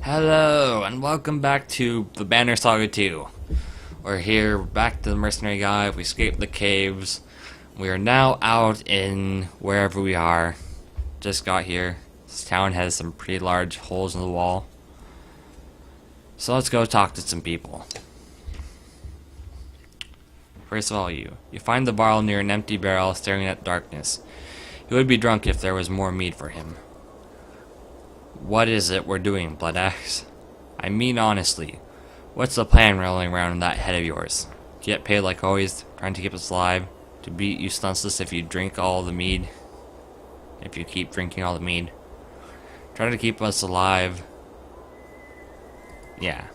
Hello, and welcome back to the Banner Saga 2. We're here, back to the mercenary guy. We escaped the caves. We are now out in wherever we are. Just got here. This town has some pretty large holes in the wall. So let's go talk to some people. First of all, you find the varl near an empty barrel staring at darkness. He would be drunk if there was more mead for him. What is it we're doing, Blood Axe? I mean honestly, what's the plan rolling around in that head of yours? Get paid like always, trying to keep us alive, to beat you senseless if you drink all the mead? If you keep drinking all the mead? Trying to keep us alive? Yeah.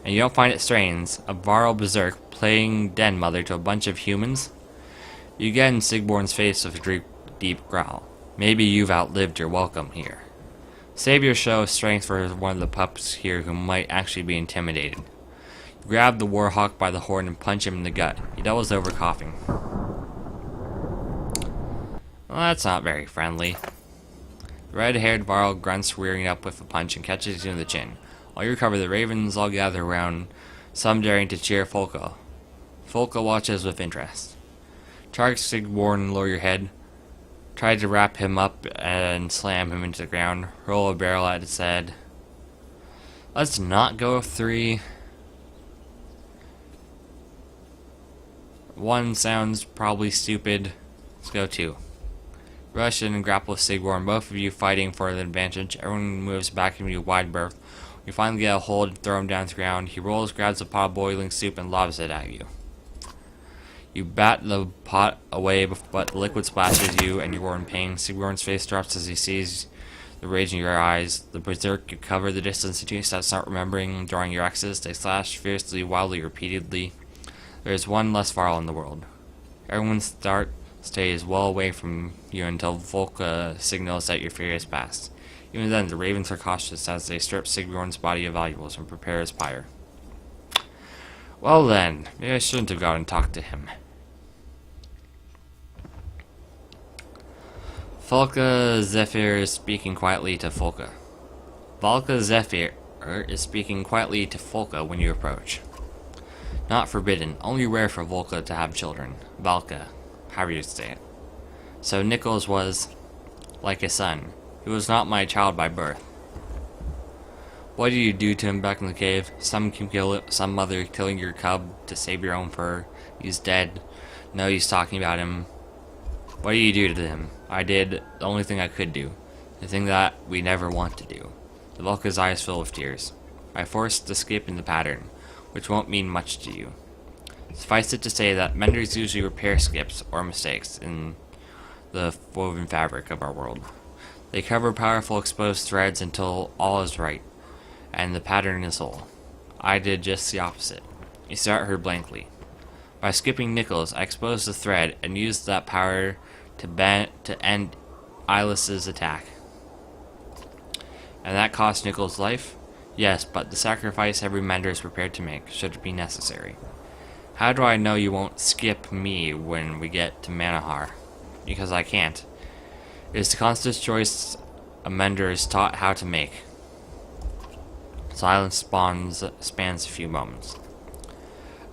And you don't find it strange, a varl berserk playing den mother to a bunch of humans? You get in Sigborn's face with a deep growl. Maybe you've outlived your welcome here. Save your show of strength for one of the pups here who might actually be intimidated. You grab the warhawk by the horn and punch him in the gut. He doubles over coughing. Well, that's not very friendly. The red-haired varl grunts, rearing up with a punch and catches you in the chin. While you recover, the ravens all gather around, some daring to cheer Folka. Folka watches with interest. Charge Sigborn and lower your head. Try to wrap him up and slam him into the ground. Roll a barrel at his head. Let's not go 3. 1 sounds probably stupid. Let's go 2. Rush in and grapple with Sigborn, both of you fighting for the advantage. Everyone moves back into a wide berth. You finally get a hold and throw him down to the ground. He rolls, grabs a pot of boiling soup, and lobs it at you. You bat the pot away, but the liquid splashes you, and you roar in pain. Sigborn's face drops as he sees the rage in your eyes. The berserk you cover the distance until you start remembering drawing your axes. They slash fiercely, wildly, repeatedly. There is one less varl in the world. Everyone stays well away from you until Volka signals that your fury is past. Even then, the ravens are cautious as they strip Sigborn's body of valuables and prepare his pyre. Well then, maybe I shouldn't have gone and talked to him. Volka Zephyr is speaking quietly to Volka. Volka Zephyr is speaking quietly to Volka when you approach. Not forbidden, only rare for Volka to have children. Valka, however you say it. So Nichols was like a son. He was not my child by birth. What did you do to him back in the cave? Some mother killing your cub to save your own fur. He's dead. No use talking about him. What did you do to him? I did the only thing I could do. The thing that we never want to do. The Volka's eyes fill with tears. I forced escape in the pattern, which won't mean much to you. Suffice it to say that menders usually repair skips or mistakes in the woven fabric of our world. They cover powerful exposed threads until all is right, and the pattern is whole. I did just the opposite. You stare at her blankly. By skipping Nichols, I exposed the thread and used that power to end Eyeless's attack. And that cost Nichols' life? Yes, but the sacrifice every mender is prepared to make, should it be necessary. How do I know you won't skip me when we get to Manahar? Because I can't. It is the constant choice a mender is taught how to make. Silence spans a few moments.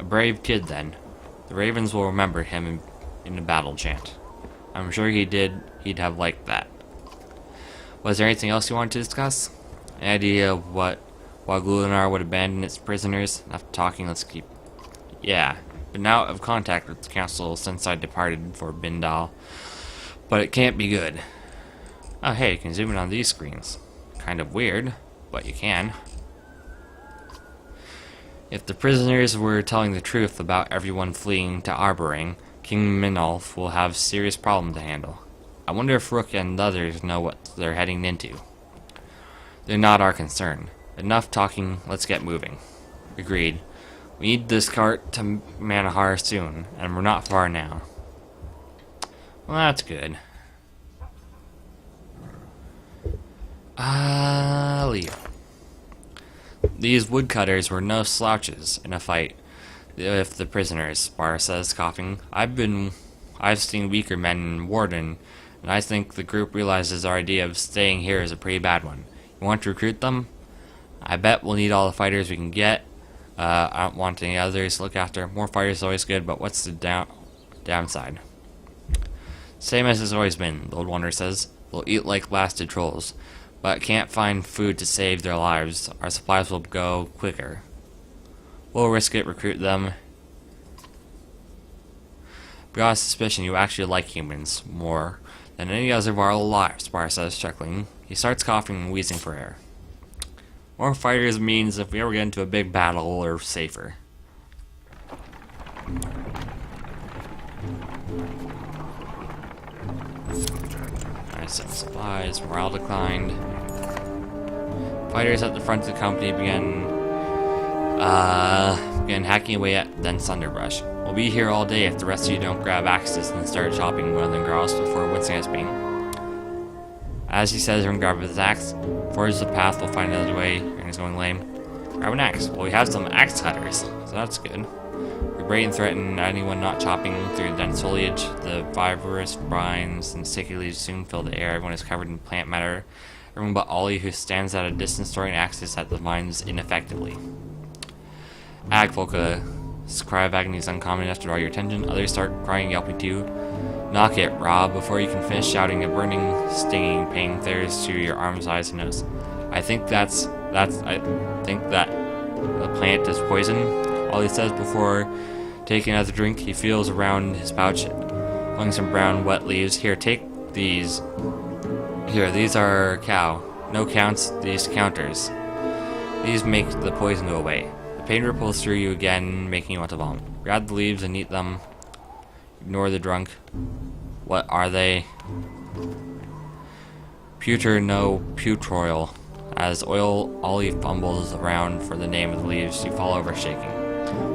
A brave kid, then. The ravens will remember him in the battle chant. I'm sure he'd have liked that. Was there anything else you wanted to discuss? An idea of why Glulinar would abandon its prisoners? Enough talking, let's keep... Yeah, been out of contact with the council since I departed for Bindal. But it can't be good. Oh hey, you can zoom in on these screens. Kind of weird, but you can. If the prisoners were telling the truth about everyone fleeing to Arboring, King Minolf will have serious problem to handle. I wonder if Rook and the others know what they're heading into. They're not our concern. Enough talking, let's get moving. Agreed. We need this cart to Manahar soon, and we're not far now. Well, that's good. Leave. These woodcutters were no slouches in a fight with the prisoners, Spar says, coughing. I've seen weaker men in Warden, and I think the group realizes our idea of staying here is a pretty bad one. You want to recruit them? I bet we'll need all the fighters we can get. I don't want any others to look after. More fighters is always good, but what's the downside? Same as it's always been, the Old Wanderer says. We'll eat like blasted trolls, but can't find food to save their lives. Our supplies will go quicker. We'll risk it, recruit them. Got a suspicion you actually like humans more than any other of our alive, Spar says, chuckling. He starts coughing and wheezing for air. More fighters means if we ever get into a big battle, we're safer. Nice set of supplies, morale declined. Fighters at the front of the company began hacking away at dense underbrush. We'll be here all day if the rest of you don't grab axes and start chopping one of them girls before wincing us being. As he says, everyone grab his axe. Forge the path, we'll find another way, and he's going lame. Grab an axe. Well, we have some axe cutters, so that's good. We bait and threaten anyone not chopping through the dense foliage. The fibrous brines and sticky leaves soon fill the air. Everyone is covered in plant matter. Everyone but Ollie, who stands at a distance throwing axes at the vines ineffectively. Volka's cry of agony is uncommon enough to draw your attention. Others start crying, yelping too. Knock it, Rob, before you can finish shouting. A burning, stinging pain flares to your arms, eyes, and nose. I think that the plant is poison. Ollie says before taking another drink. He feels around his pouch, pulling some brown, wet leaves. Here, take these. Here, these are cow. No counts, these counters. These make the poison go away. The pain ripples through you again, making you want to vomit. Grab the leaves and eat them. Ignore the drunk. What are they? Putroil. As Ollie fumbles around for the name of the leaves, you fall over shaking.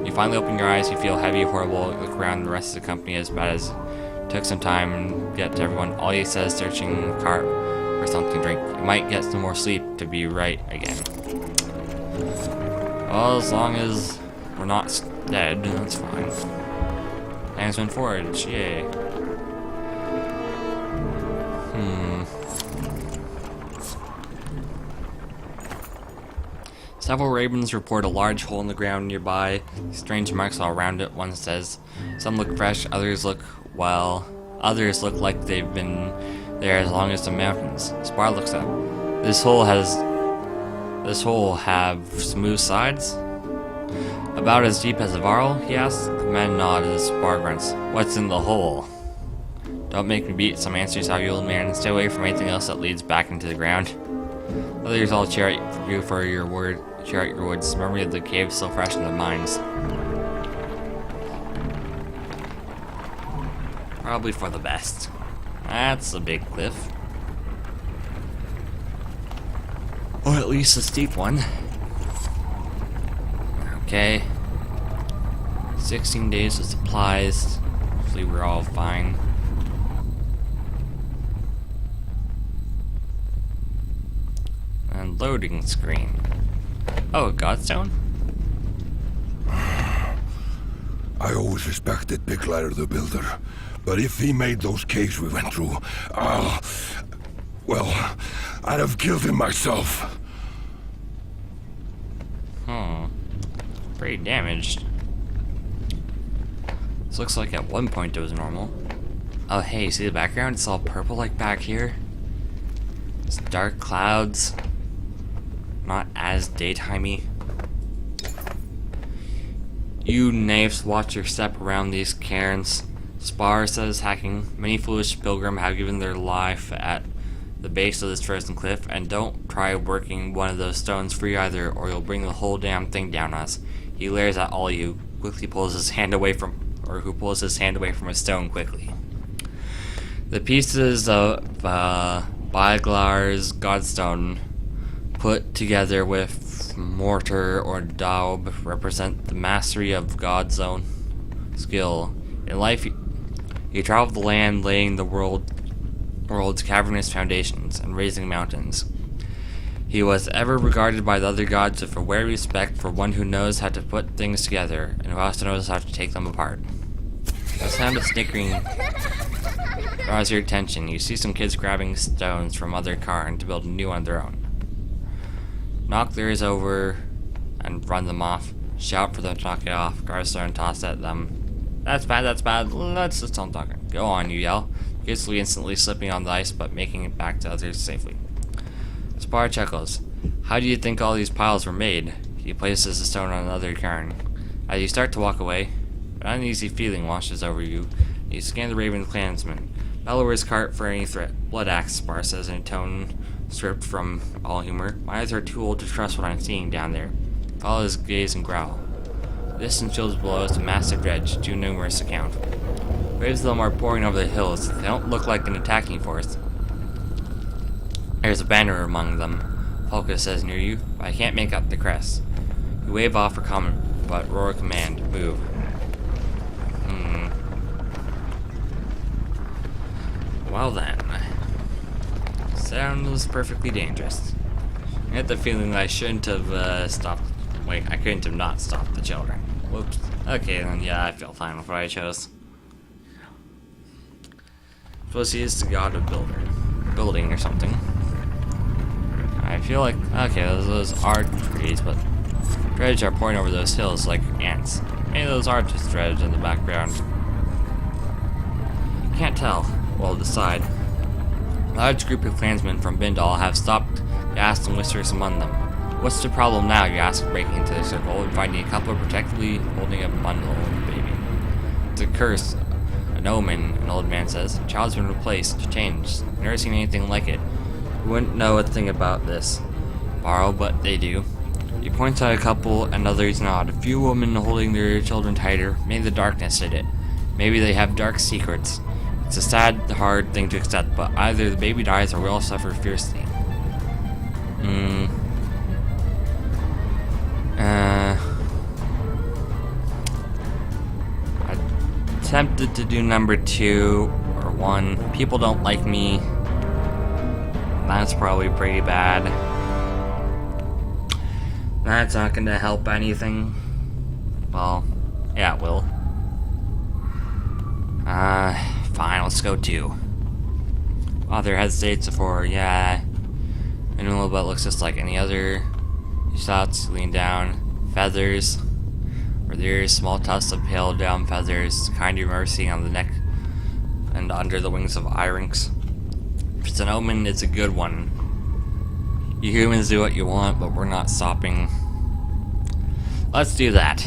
You finally open your eyes, you feel heavy, horrible. You look around, the rest of the company as bad as took some time to get to everyone. Ollie says, searching the cart for something to drink. You might get some more sleep to be right again. Well, as long as we're not dead, that's fine. Landsman forage, yay. Several ravens report a large hole in the ground nearby. Strange marks all around it, one says. Some look fresh, others look, well, others look like they've been there as long as the mountains. Spar looks up. This hole have smooth sides? About as deep as a varl, he asks. The men nod as Spar grunts. What's in the hole? Don't make me beat some answers out, you old man. Stay away from anything else that leads back into the ground. Others all cheer at you for your word. Cheer out your words. Memory of the cave still fresh in their minds. Probably for the best. That's a big cliff. Or at least a steep one. Okay. 16 days of supplies. Hopefully we're all fine. And loading screen. Oh, Godstone? I always respected Big Lighter the Builder, but if he made those caves we went through, well, I'd have killed him myself. Pretty damaged. This looks like at one point it was normal. Oh hey, see the background? It's all purple like back here. It's dark clouds. Not as daytimey. You knaves, watch your step around these cairns. Spar says, hacking. Many foolish pilgrims have given their life at the base of this frozen cliff, and don't try working one of those stones free either, or you'll bring the whole damn thing down on us. He glares at all you, quickly pulls his hand away from, or who pulls his hand away from a stone quickly. The pieces of Baeglar's Godstone, put together with mortar or daub, represent the mastery of God's own skill. In life, he traveled the land, laying the world's cavernous foundations and raising mountains. He was ever regarded by the other gods with a wary respect for one who knows how to put things together and who also knows how to take them apart. The sound of snickering draws your attention. You see some kids grabbing stones from other cairn to build a new one of their own. Knock theirs over and run them off. Shout for them to knock it off. Guards throw and toss at them. That's bad, that's bad. Let's just don't talk. Go on, you yell. Usually instantly slipping on the ice but making it back to others safely. Spar chuckles. How do you think all these piles were made? He places a stone on another cairn. As you start to walk away, an uneasy feeling washes over you. You scan the Raven clansman. Bellower's cart for any threat. Blood axe, Spar says in a tone stripped from all humor. My eyes are too old to trust what I'm seeing down there. Follow his gaze and growl. The distant fields below is a massive dredge, too numerous to count. Waves of them are pouring over the hills. They don't look like an attacking force. There's a banner among them, Polka says near you, but I can't make out the crest. You wave off for comment, but roar a command. Move. Well then. Sounds perfectly dangerous. I get the feeling that I shouldn't have stopped. Wait, I couldn't have not stopped the children. Whoops. Okay, then yeah, I feel fine with what I chose. Suppose he is the god of building or something. I feel like, okay, those are trees, but dredge are pouring over those hills like ants. Maybe those are just dredge in the background. You can't tell. We'll decide. A large group of clansmen from Bindal have stopped, gasped and whispers among them. What's the problem now, you ask, breaking into the circle and finding a couple protectively holding a bundle of the baby. It's a curse, an omen, an old man says. The child's been replaced, changed. Never seen anything like it. You wouldn't know a thing about this. Borrow, but they do. He points out a couple, and others nod. A few women holding their children tighter. Maybe the darkness did it. Maybe they have dark secrets. It's a sad, hard thing to accept, but either the baby dies or we all suffer fiercely. I'm tempted to do number 2 or 1. People don't like me. That's probably pretty bad. That's not gonna help anything. Well, yeah, it will. Fine, let's go 2. Father hesitates before, yeah. In a little bit looks just like any other. He shouts, lean down. Feathers. Or there's small tufts of pale down feathers, kind you remember seeing on the neck and under the wings of Irinx. If it's an omen, it's a good one. You humans do what you want, but we're not stopping. Let's do that.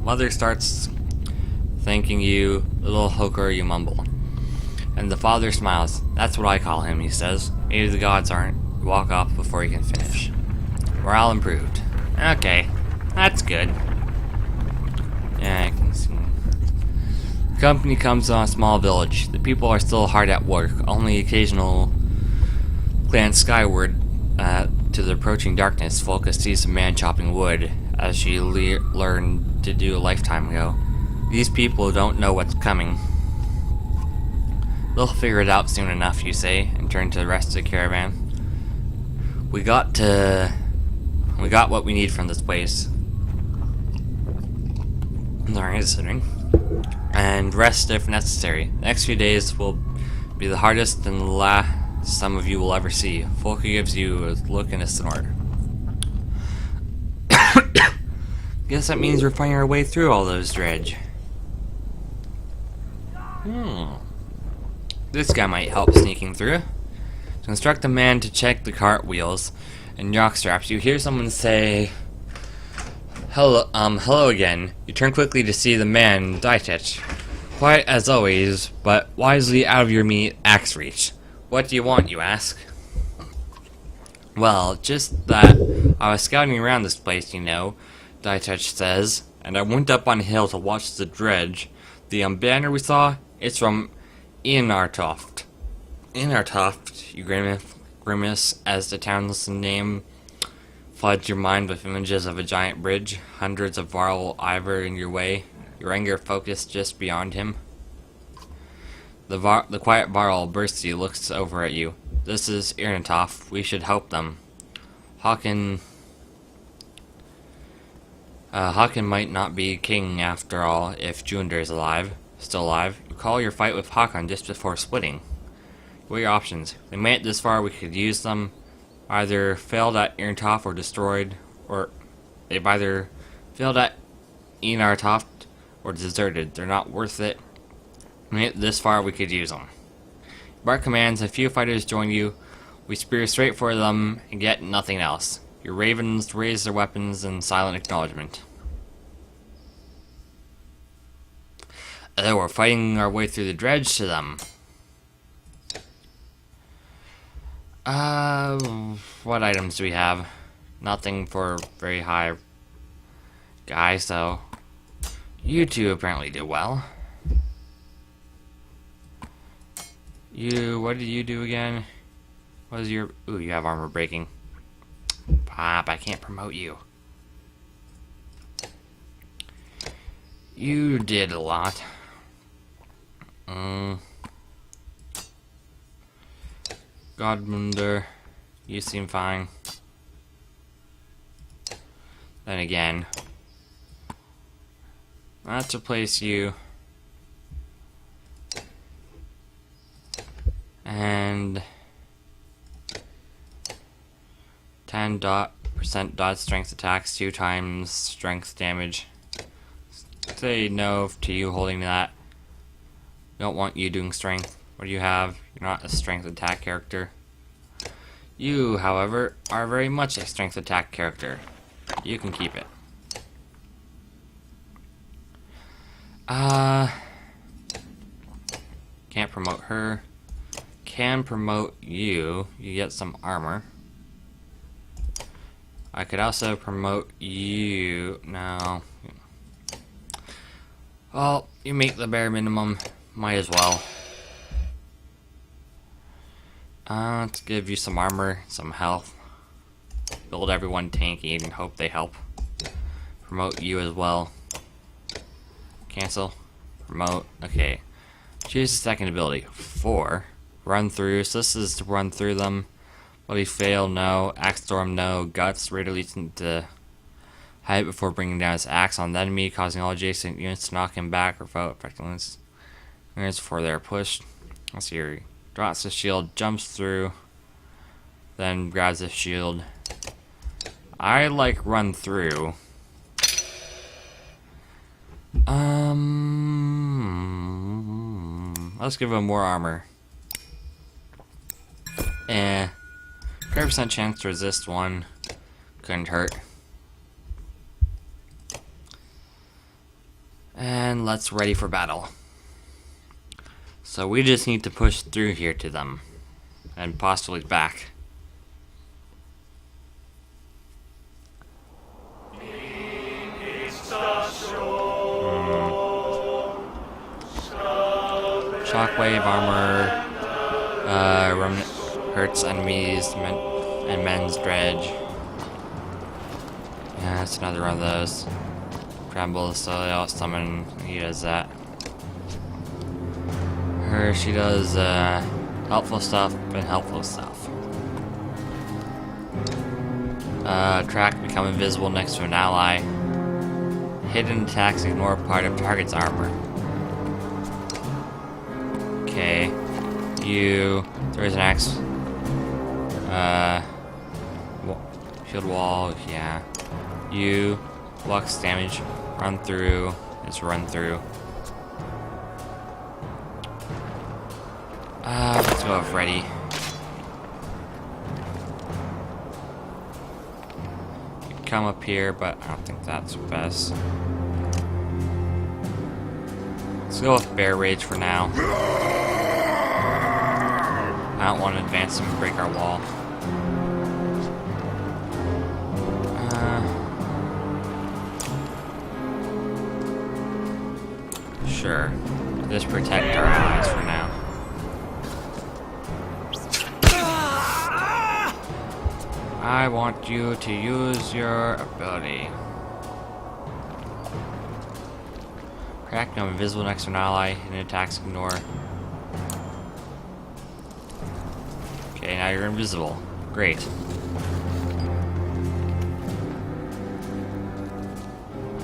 Mother starts thanking you, little hooker, you mumble. And the father smiles. That's what I call him, he says. Maybe the gods aren't. You walk off before you can finish. Morale improved. Okay, that's good. Yeah, I can see. The company comes on a small village. The people are still hard at work. Only occasional glance skyward to the approaching darkness. Volka sees a man chopping wood, as she learned to do a lifetime ago. These people don't know what's coming. They'll figure it out soon enough, you say, and turn to the rest of the caravan. We got what we need from this place. Sorry, just sitting. And rest if necessary. The next few days will be the hardest and the last some of you will ever see. Volker gives you a look and a snort. Guess that means we're finding our way through all those dredge. This guy might help sneaking through. To instruct the man to check the cart wheels and jock straps, you hear someone say, hello again. You turn quickly to see the man, Ditech. Quiet as always, but wisely out of your axe reach. What do you want, you ask? Well, just that I was scouting around this place, you know, Ditech says, and I went up on a hill to watch the dredge. The banner we saw, it's from Inartoft. Inartoft, you grimace as the town's name floods your mind with images of a giant bridge, hundreds of Varl Ivor in your way, your anger focused just beyond him. The quiet Varl Bursty looks over at you. This is Irnatoff. We should help them. Hawken might not be king after all if Junder is still alive. You call your fight with Hakon just before splitting. What are your options? We made it this far, we could use them. either failed at Irntoft or destroyed, or they've either failed at Enartoft or deserted. They're not worth it. We hit this far, we could use them. Bart commands a few fighters join you. We spear straight for them and get nothing else. Your ravens raise their weapons in silent acknowledgement. We're fighting our way through the dredge to them. What items do we have? Nothing for very high guys, so you two apparently did well. What did you do again? What is your... Ooh, you have armor breaking. Pop, I can't promote you. You did a lot. Godmunder, you seem fine. Then again, let's replace you. And 10% dodge strength attacks, 2 times strength damage. Say no to you holding that. Don't want you doing strength. What do you have? You're not a strength attack character. You, however, are very much a strength attack character. You can keep it. Can't promote her. Can promote you. You get some armor. I could also promote you. No. Well, you make the bare minimum. Might as well. Let's give you some armor, some health. Build everyone tanky and hope they help. Promote you as well. Cancel. Promote. Okay. Choose the second ability. 4. Run through. So this is to run through them. Bloody Fail, no. Axe Storm, no. Guts, Raider leads to hide before bringing down his axe on the enemy, causing all adjacent units to knock him back or fail effectiveness before they're pushed. Let's see here. Drops the shield, jumps through, then grabs the shield. I like run through. Let's give him more armor. 30% chance to resist one. Couldn't hurt. And let's ready for battle. So we just need to push through here to them. And possibly back. Shockwave armor. Remnant hurts enemies and men's dredge. Yeah, that's another one of those. Tremble, so I'll summon. He does that. She does helpful stuff and helpful stuff. Track, become invisible next to an ally. Hidden attacks ignore part of target's armor. Okay. You. There's an axe. Shield wall, yeah. You. Flux damage. Run through. Just run through. Let's go with ready. Come up here, but I don't think that's best. Let's go with Bear Rage for now. I don't want to advance him and break our wall. Sure. Just protect our allies for now. I want you to use your ability. Crack, now invisible next to an ally, and attacks ignore. Okay, now you're invisible. Great.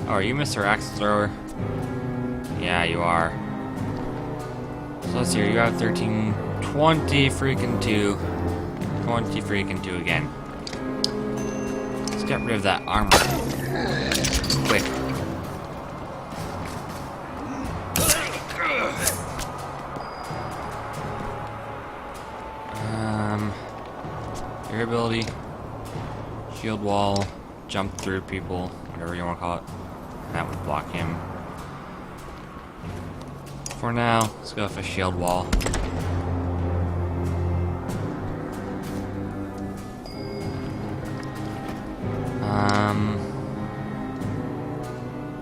Oh, are you Mr. Axe Thrower? Yeah, you are. So let's see, you have 13, 20 freaking 2. 23 can do again. Let's get rid of that armor. Quick. Durability, shield wall, jump through people, whatever you want to call it. That would block him. For now, let's go for shield wall.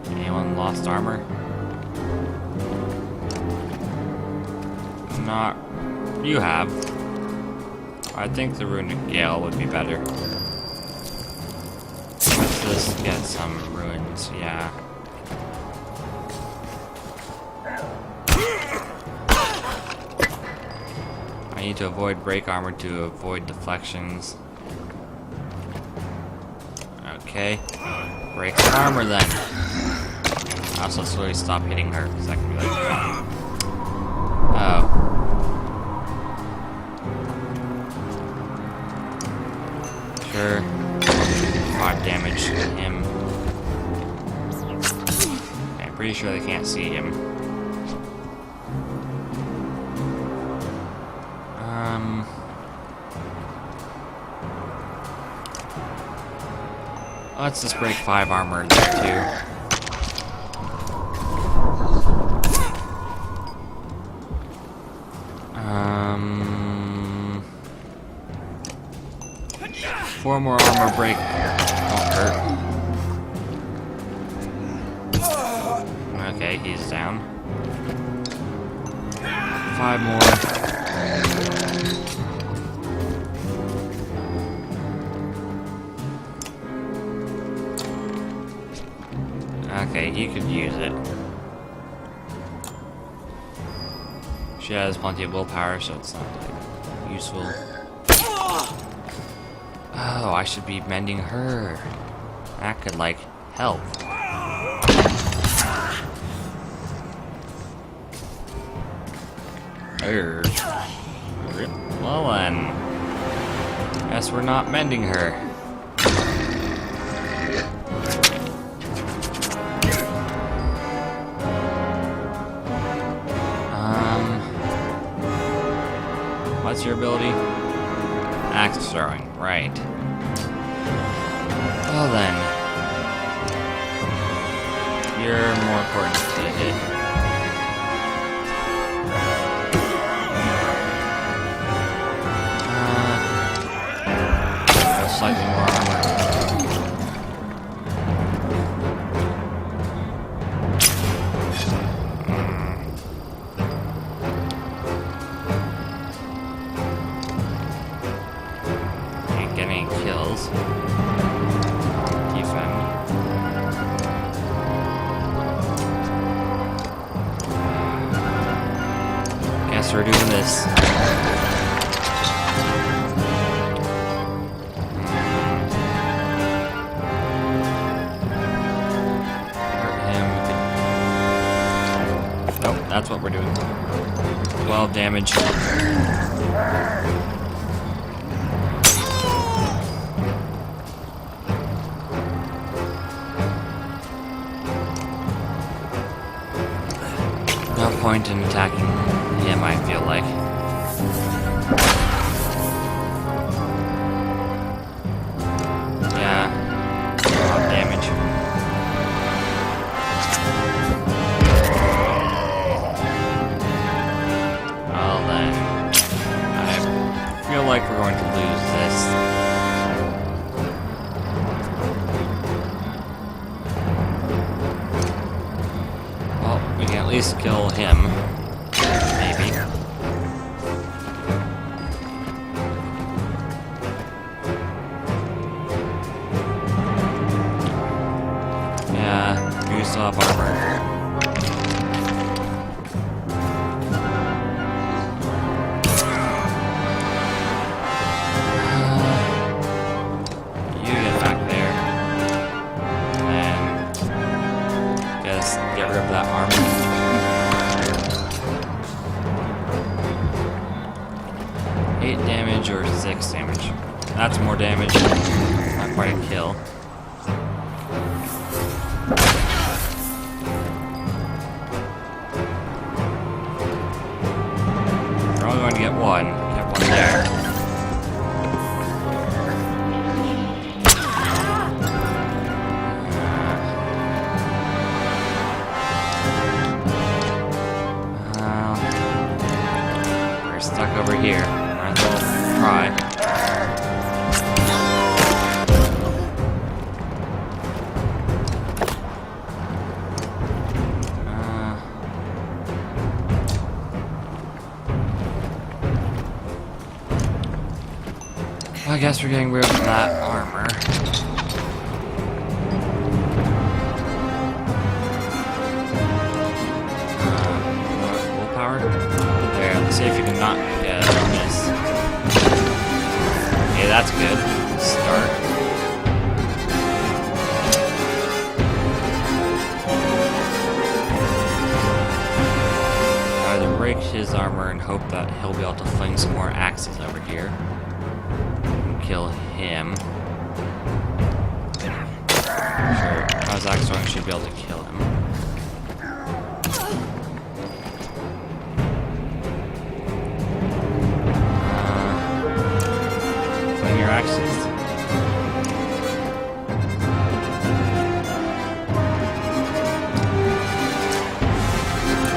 Anyone lost armor? Not. You have. I think the Runic Gale would be better. Let's just get some ruins, yeah. I need to avoid break armor to avoid deflections. Okay. Break some armor then. I also slowly stop hitting her because I can be like, oh. Sure. 5 damage to him. Okay, I'm pretty sure they can't see him. Let's just break 5 armor there too. Four more armor break won't hurt. Okay, he's down. 5 more. Okay, he could use it. She has plenty of willpower, so it's not useful. Oh, I should be mending her. That could, like, help. Well then. Guess we're not mending her. What's your ability? Axe throwing, right. Well then. You're more important to hit. Slightly more armor. Can't get any kills. Defend. Guess we're doing this. That's what we're doing. 12 damage. No point in attacking him, I feel like. Yeah. 12 damage. I feel like we're going to lose this. Well, we can at least kill him. Maybe. Yeah, we still have armor. Get rid of that armor. 8 damage or 6 damage. That's more damage. Not quite a kill. We're only going to get one. Get one there. We're stuck over here. Might as well try. I guess we're getting rid of that armor. Willpower? There, let's see if you can not miss. Okay, that's good. Start. Either break his armor and hope that he'll be able to fling some more axes over here. Kill him. Sure, how's that going? Should be able to kill him. Fling your axes.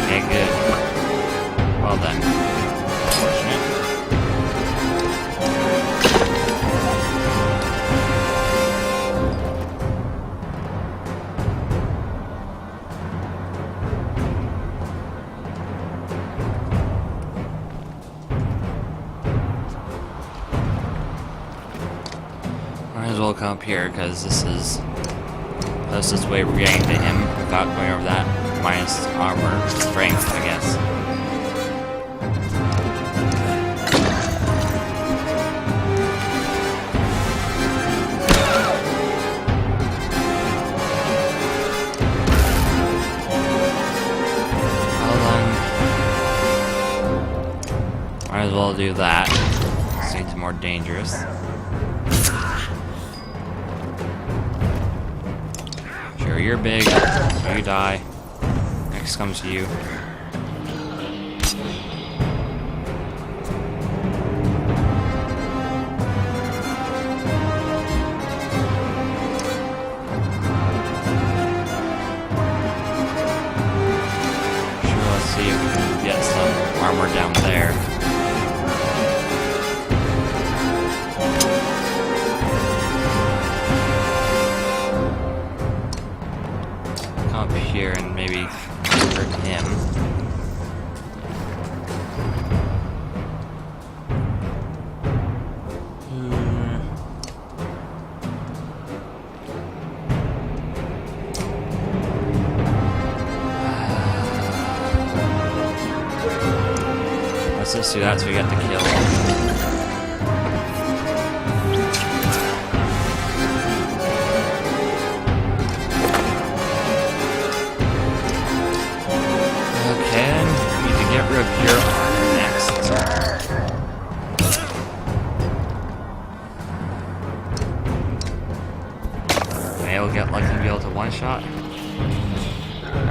Okay, good. Well then. Fortunate. Might as well come up here, because this is the closest way we're getting to him without going over that minus armor strength, I guess. Well then, might as well do that. Seems more dangerous. Sure, you're big, so you die. Next comes you. Sure, let's see if we can get some armor down there. Come up here and maybe hurt him. Let's just do that so we get the kill. Get rid of your armor next. Maybe we'll get lucky and be able to one-shot? I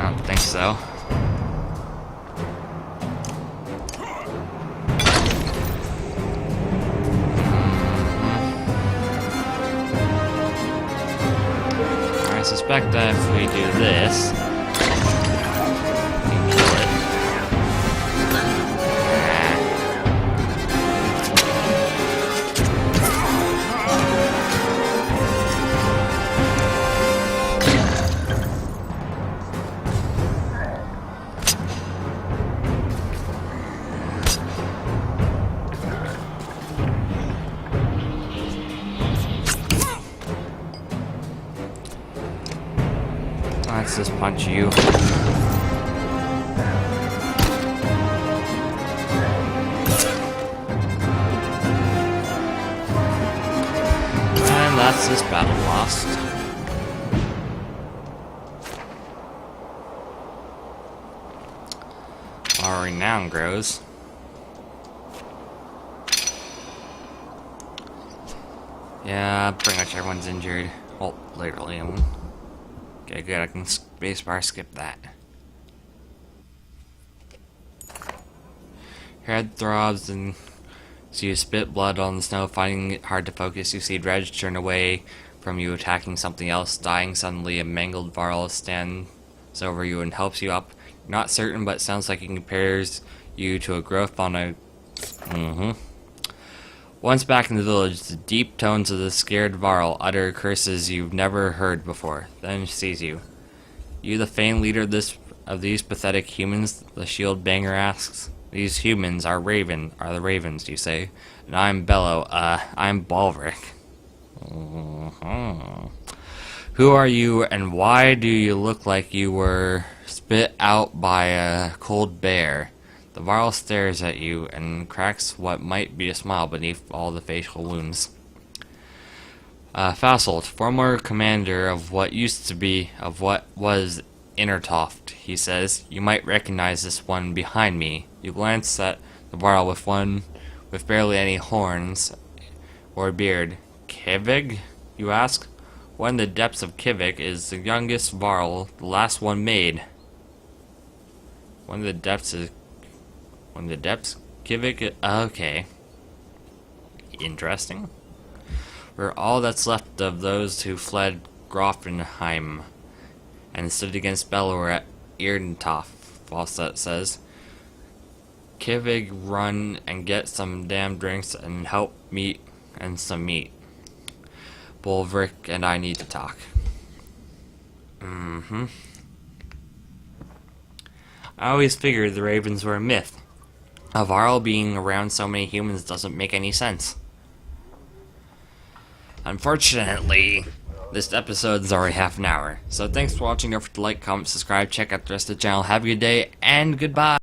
don't think so. I suspect that if we do this, let's just punch you. And that's this battle lost. Our renown grows. Yeah, pretty much everyone's injured. Well, literally. Okay, good. I can spacebar skip that. Your head throbs and so you spit blood on the snow, finding it hard to focus. You see Dredge turn away from you, attacking something else. Dying suddenly, a mangled Varl stands over you and helps you up. You're not certain, but it sounds like he compares you to a growth on a... Once back in the village, the deep tones of the scared Varl utter curses you've never heard before. Then she sees you. You the famed leader of these pathetic humans? The shield banger asks. These humans are the ravens, you say. And I'm Bello, I'm Balric. Who are you, and why do you look like you were spit out by a cold bear? The Varl stares at you and cracks what might be a smile beneath all the facial wounds. Fasolt, former commander of what was Innertoft, he says. You might recognize this one behind me. You glance at the Varl with barely any horns or beard. Kivig? You ask. What in the depths of Kivik is the youngest Varl, the last one made? One of the depths? Kivik? Okay. Interesting. We're all that's left of those who fled Grofenheim and stood against Belor at Irdentoff, Falstaff says. Kivig, run and get some damn drinks and help meat and some meat. Bolvric and I need to talk. I always figured the ravens were a myth. A Varl being around so many humans doesn't make any sense. Unfortunately, this episode's already half an hour. So thanks for watching. Don't forget to like, comment, subscribe, check out the rest of the channel. Have a good day, and goodbye!